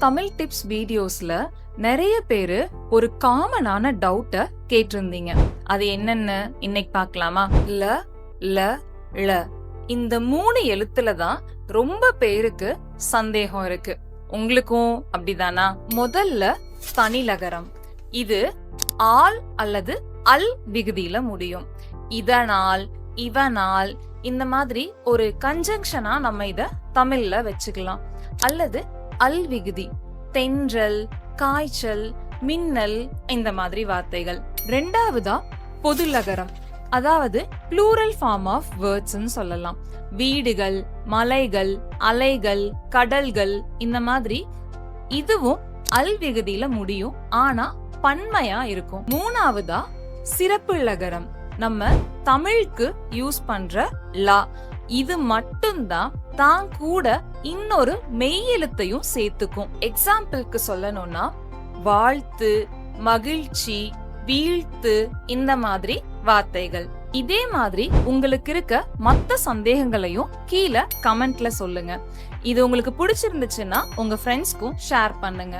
Tamil tips வீடியோஸ்ல நிறைய பேரு ஒரு காமனான டவுட்ட கேட்டிருந்தீங்க. அது என்னன்னு இன்னைக்கு பார்க்கலாமா? ல ல ள இந்த 3 எழுத்துல தான் ரொம்ப பேருக்கு சந்தேகம் இருக்கு. உங்களுக்கும் அப்படிதானா? முதல்ல தனிலகரம். இது ஆல் அல்லது அல் விகுதியில முடியும். இதனால், இவனால் இந்த மாதிரி ஒரு கன்ஜங்ஷனா நம்ம இத தமிழ்ல வச்சுக்கலாம். அல்லது அல் விகுதி, தென்றல், காய்ச்சல், மின்னல் இந்த மாதிரி வார்த்தைகள். ரெண்டாவதா பொதுலகரம், அதாவது ப்ளூரல் ஃபார்ம் ஆஃப் வேர்ட்ஸ்னு சொல்லலாம். வீடுகள், மலைகள், அலைகள், கடல்கள் இந்த மாதிரி இதுவும் அல் விகுதியில முடியும், ஆனா பன்மையா இருக்கும். மூணாவதா சிறப்பு லகரம், நம்ம தமிழுக்கு யூஸ் பண்ற லா. இது மட்டும்தான் தான் கூட இன்னொரு மெய்யெழுத்தையும் சேர்த்துக்கும். எக்ஸாம்பிளுக்கு சொல்லணும்னா வாழ்த்து, மகிழ்ச்சி, வீழ்த்து இந்த மாதிரி வார்த்தைகள். இதே மாதிரி உங்களுக்கு இருக்க மத்த சந்தேகங்களையும் கீழே கமெண்ட்ல சொல்லுங்க. இது உங்களுக்கு பிடிச்சிருந்துச்சுன்னா உங்க ஃப்ரெண்ட்ஸ்க்கும் ஷேர் பண்ணுங்க.